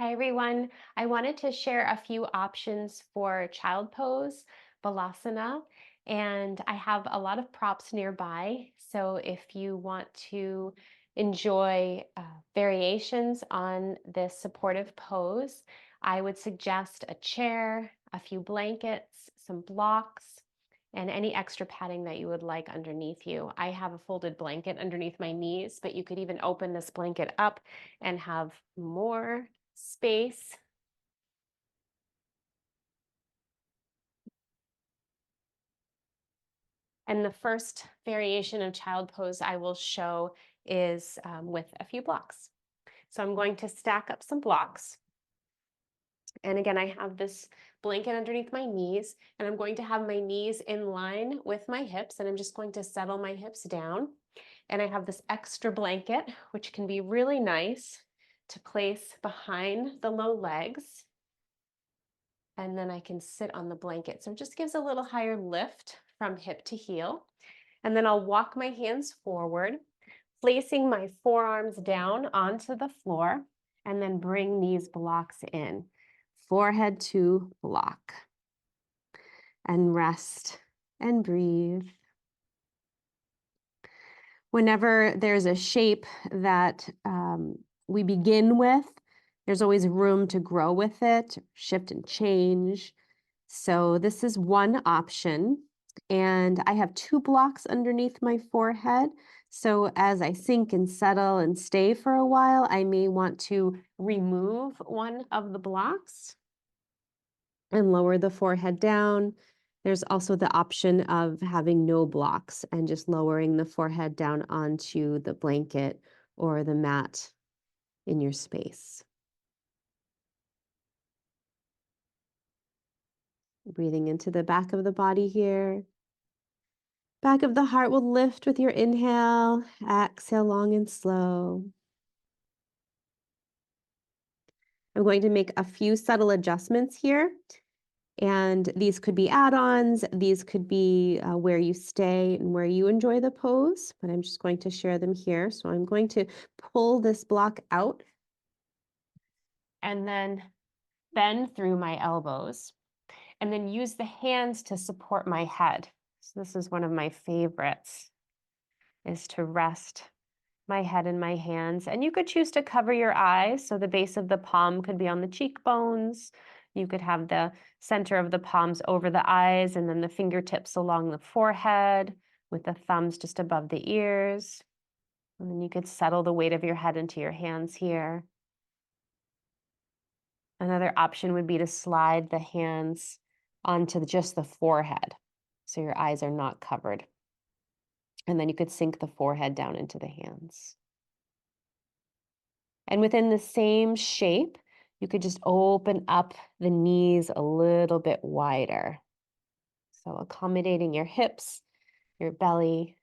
Hi, everyone. I wanted to share a few options for child pose, Balasana, and I have a lot of props nearby. So if you want to enjoy variations on this supportive pose, I would suggest a chair, a few blankets, some blocks, and any extra padding that you would like underneath you. I have a folded blanket underneath my knees, but you could even open this blanket up and have more space. And the first variation of child pose I will show is with a few blocks. So I'm going to stack up some blocks. And again, I have this blanket underneath my knees, and I'm going to have my knees in line with my hips, and I'm just going to settle my hips down. And I have this extra blanket, which can be really nice to place behind the low legs. And then I can sit on the blanket. So it just gives a little higher lift from hip to heel. And then I'll walk my hands forward, placing my forearms down onto the floor, and then bring these blocks in. Forehead to block. And rest and breathe. Whenever there's a shape that we begin with, there's always room to grow with it, shift and change. So this is one option. And I have 2 blocks underneath my forehead. So as I sink and settle and stay for a while, I may want to remove one of the blocks and lower the forehead down. There's also the option of having no blocks and just lowering the forehead down onto the blanket or the mat in your space. Breathing into the back of the body here. Back of the heart will lift with your inhale. Exhale long and slow. I'm going to make a few subtle adjustments here. And these could be add-ons. These could be where you stay and where you enjoy the pose. But I'm just going to share them here. So I'm going to pull this block out and then bend through my elbows. And then use the hands to support my head. So this is one of my favorites, is to rest my head in my hands. And you could choose to cover your eyes. So the base of the palm could be on the cheekbones. You could have the center of the palms over the eyes and then the fingertips along the forehead with the thumbs just above the ears. And then you could settle the weight of your head into your hands here. Another option would be to slide the hands onto just the forehead, so your eyes are not covered. And then you could sink the forehead down into the hands. And within the same shape, you could just open up the knees a little bit wider. So accommodating your hips, your belly,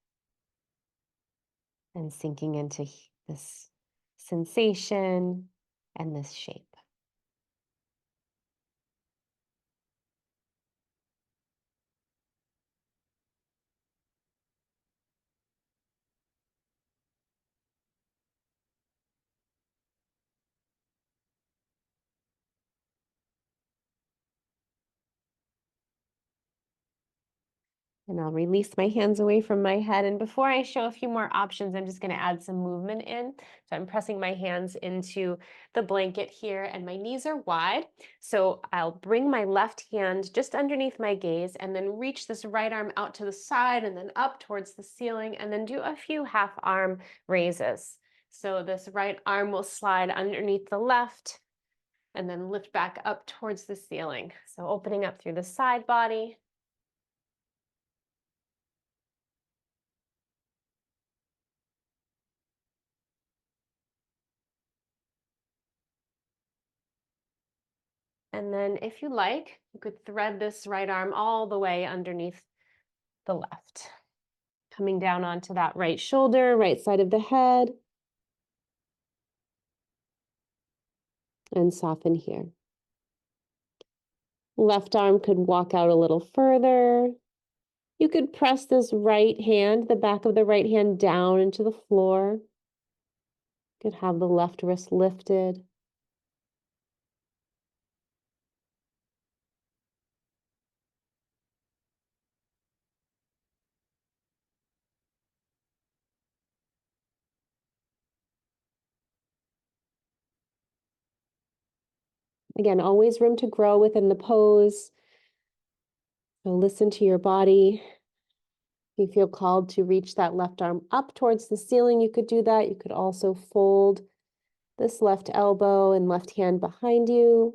and sinking into this sensation and this shape. And I'll release my hands away from my head. And before I show a few more options, I'm just going to add some movement in. So I'm pressing my hands into the blanket here and my knees are wide. So I'll bring my left hand just underneath my gaze and then reach this right arm out to the side and then up towards the ceiling and then do a few half arm raises. So this right arm will slide underneath the left and then lift back up towards the ceiling. So opening up through the side body. And then if you like, you could thread this right arm all the way underneath the left. Coming down onto that right shoulder, right side of the head. And soften here. Left arm could walk out a little further. You could press this right hand, the back of the right hand down into the floor. You could have the left wrist lifted. Again, always room to grow within the pose. So listen to your body. If you feel called to reach that left arm up towards the ceiling, you could do that. You could also fold this left elbow and left hand behind you.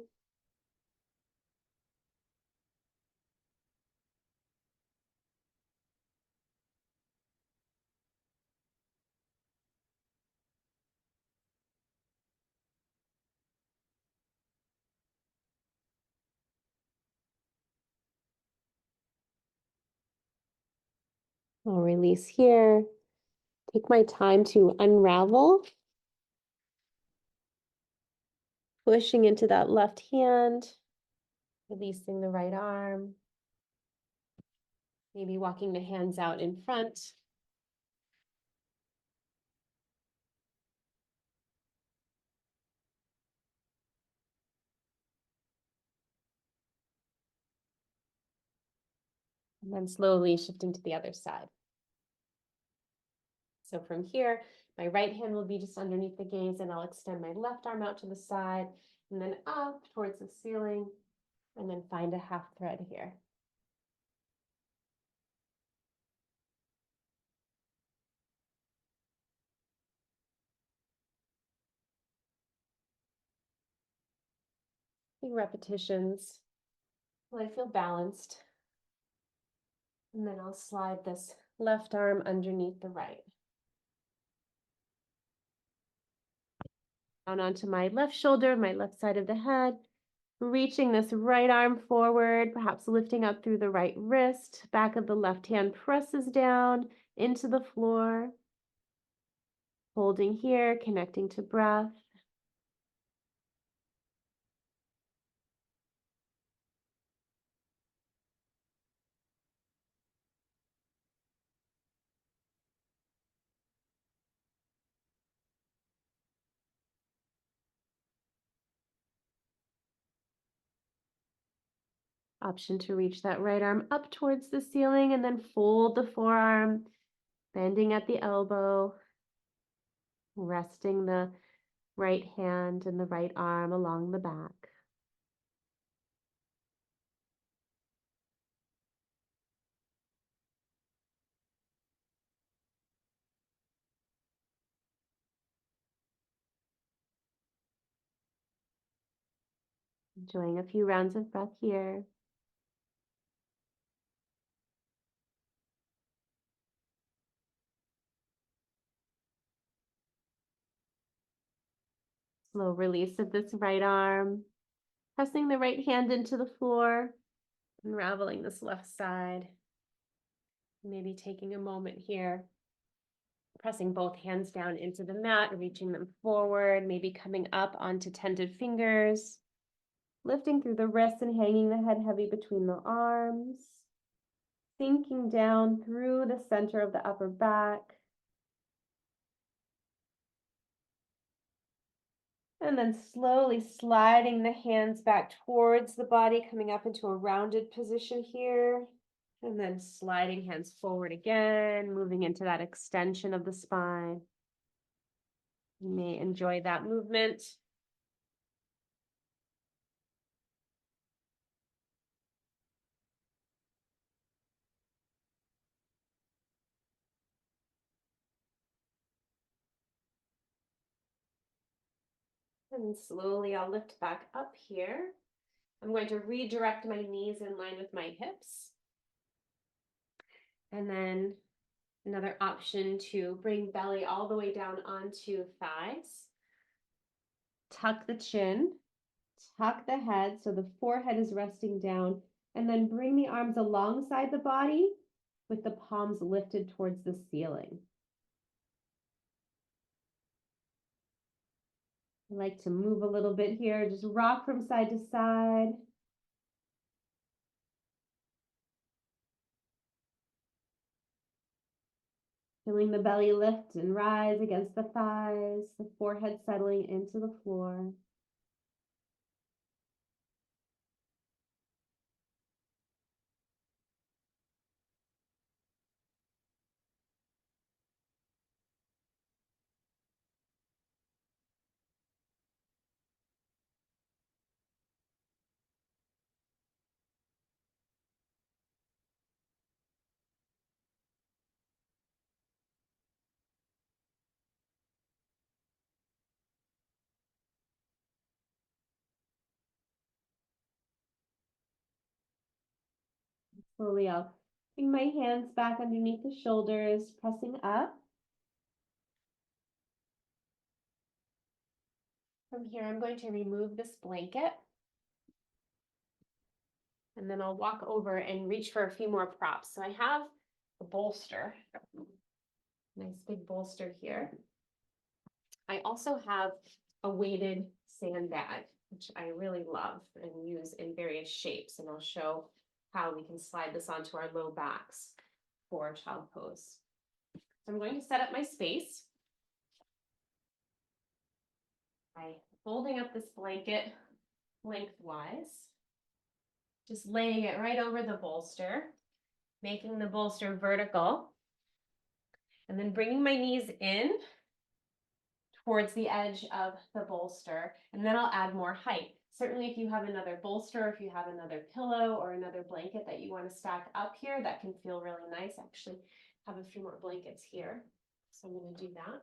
I'll release here. Take my time to unravel, pushing into that left hand, releasing the right arm, maybe walking the hands out in front. And then slowly shifting to the other side. So from here, my right hand will be just underneath the gaze, and I'll extend my left arm out to the side, and then up towards the ceiling, and then find a half thread here. Few repetitions till I feel balanced. And then I'll slide this left arm underneath the right. Down onto my left shoulder, my left side of the head, reaching this right arm forward, perhaps lifting up through the right wrist. Back of the left hand presses down into the floor. Holding here, connecting to breath. Option to reach that right arm up towards the ceiling and then fold the forearm, bending at the elbow, resting the right hand and the right arm along the back. Enjoying a few rounds of breath here. Slow release of this right arm, pressing the right hand into the floor, unraveling this left side. Maybe taking a moment here, pressing both hands down into the mat, reaching them forward, maybe coming up onto tented fingers, lifting through the wrists and hanging the head heavy between the arms, sinking down through the center of the upper back, and then slowly sliding the hands back towards the body, coming up into a rounded position here. And then sliding hands forward again, moving into that extension of the spine. You may enjoy that movement. And slowly I'll lift back up here. I'm going to redirect my knees in line with my hips. And then another option to bring belly all the way down onto thighs. Tuck the chin, tuck the head so the forehead is resting down, and then bring the arms alongside the body with the palms lifted towards the ceiling. I like to move a little bit here, just rock from side to side. Feeling the belly lift and rise against the thighs, the forehead settling into the floor. Slowly I'll bring my hands back underneath the shoulders, pressing up. From here, I'm going to remove this blanket. And then I'll walk over and reach for a few more props. So I have a bolster, nice big bolster here. I also have a weighted sandbag, which I really love and use in various shapes. And I'll show how we can slide this onto our low backs for child pose. So I'm going to set up my space by folding up this blanket lengthwise, just laying it right over the bolster, making the bolster vertical, and then bringing my knees in towards the edge of the bolster, and then I'll add more height. Certainly if you have another bolster, if you have another pillow or another blanket that you want to stack up here, that can feel really nice. I actually have a few more blankets here, so I'm going to do that.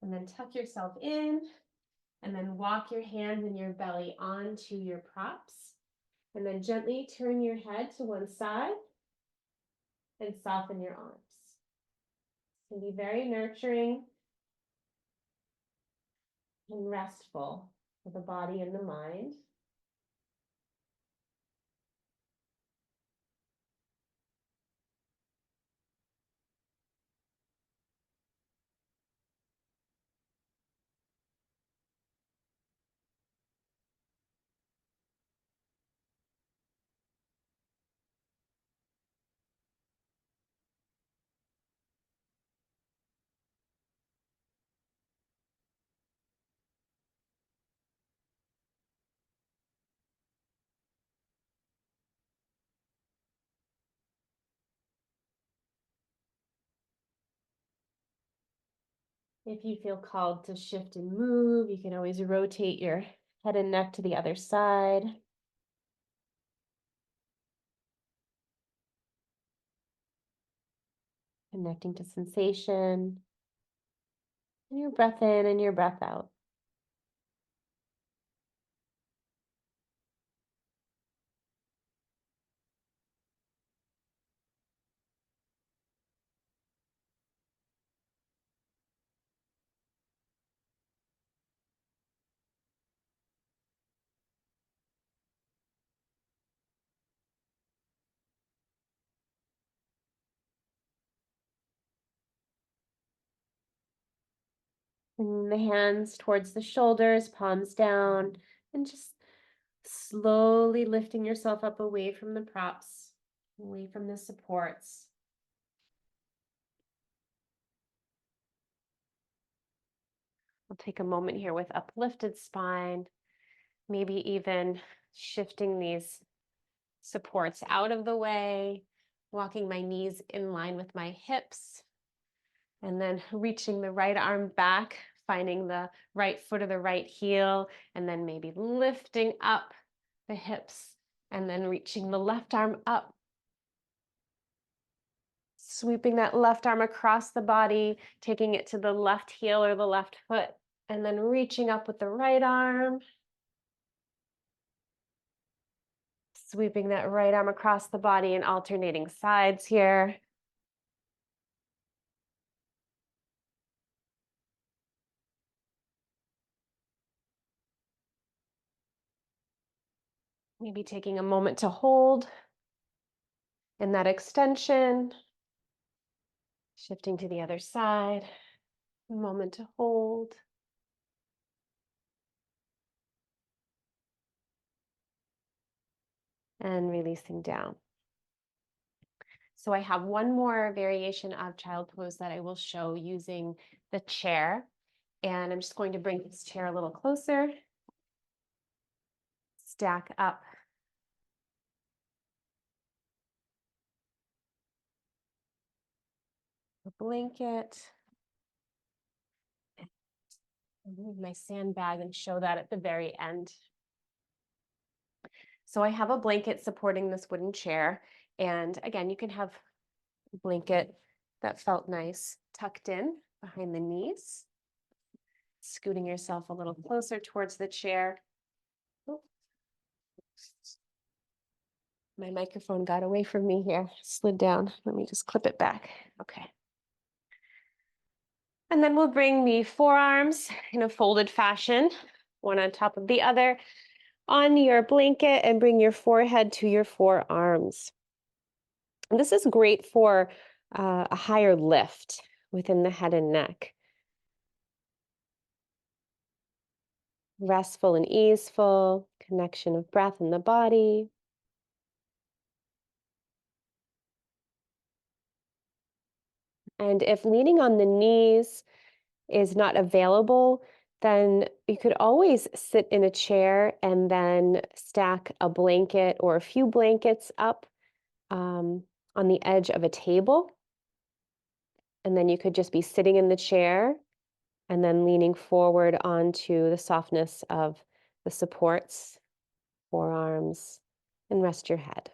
And then tuck yourself in, and then walk your hands and your belly onto your props, and then gently turn your head to one side and soften your arms. It can be very nurturing and restful for the body and the mind. If you feel called to shift and move, you can always rotate your head and neck to the other side. Connecting to sensation. And your breath in and your breath out. Bringing the hands towards the shoulders, palms down, and just slowly lifting yourself up away from the props, away from the supports. I'll take a moment here with uplifted spine, maybe even shifting these supports out of the way, walking my knees in line with my hips, and then reaching the right arm back, finding the right foot or the right heel, and then maybe lifting up the hips, and then reaching the left arm up. Sweeping that left arm across the body, taking it to the left heel or the left foot, and then reaching up with the right arm. Sweeping that right arm across the body and alternating sides here. Maybe taking a moment to hold in that extension. Shifting to the other side. A moment to hold. And releasing down. So I have one more variation of child pose that I will show using the chair. And I'm just going to bring this chair a little closer. Stack up a blanket. Move my sandbag and show that at the very end. So I have a blanket supporting this wooden chair. And again, you can have a blanket that felt nice tucked in behind the knees. Scooting yourself a little closer towards the chair. My microphone got away from me here, slid down. Let me just clip it back. Okay. And then we'll bring the forearms in a folded fashion, one on top of the other, on your blanket, and bring your forehead to your forearms. And this is great for a higher lift within the head and neck. Restful and easeful, connection of breath in the body. And if leaning on the knees is not available, then you could always sit in a chair and then stack a blanket or a few blankets up on the edge of a table. And then you could just be sitting in the chair and then leaning forward onto the softness of the supports, forearms, and rest your head.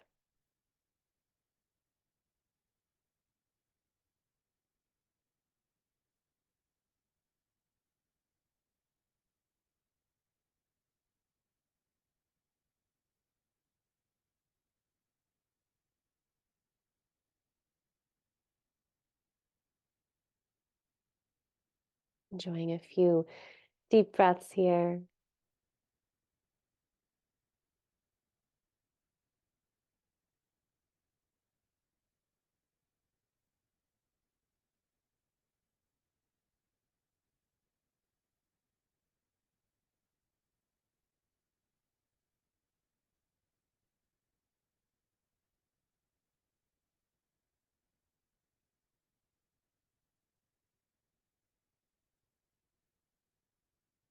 Enjoying a few deep breaths here.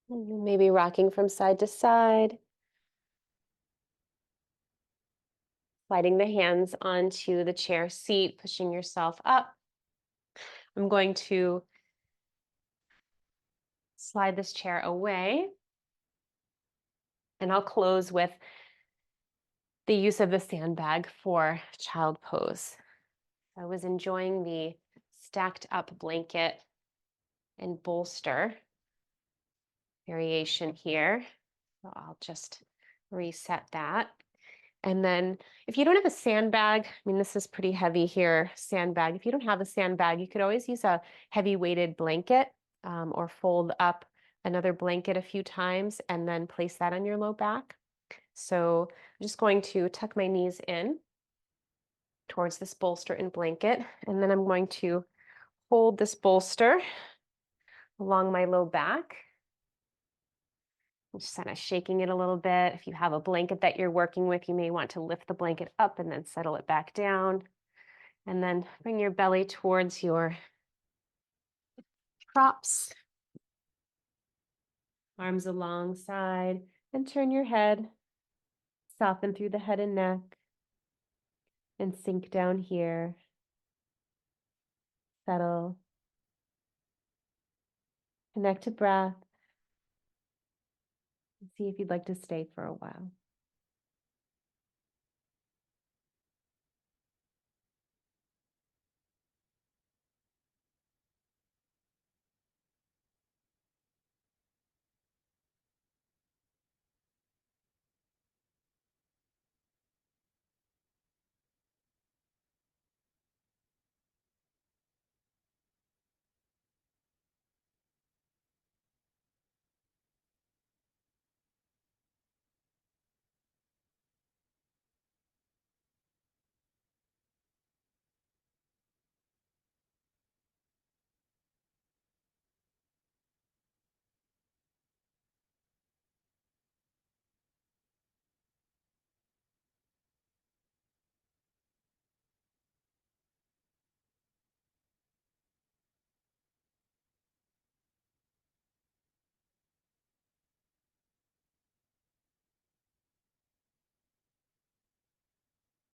Maybe rocking from side to side, sliding the hands onto the chair seat, pushing yourself up. I'm going to slide this chair away, and I'll close with the use of the sandbag for child pose. I was enjoying the stacked up blanket and bolster variation here. So I'll just reset that. And then if you don't have a sandbag, I mean, this is pretty heavy here, sandbag. If you don't have a sandbag, you could always use a heavy weighted blanket or fold up another blanket a few times and then place that on your low back. So I'm just going to tuck my knees in towards this bolster and blanket, and then I'm going to hold this bolster along my low back. I'm just kind of shaking it a little bit. If you have a blanket that you're working with, you may want to lift the blanket up and then settle it back down. And then bring your belly towards your props. Arms alongside, and turn your head. Soften through the head and neck. And sink down here. Settle. Connect to breath. See if you'd like to stay for a while.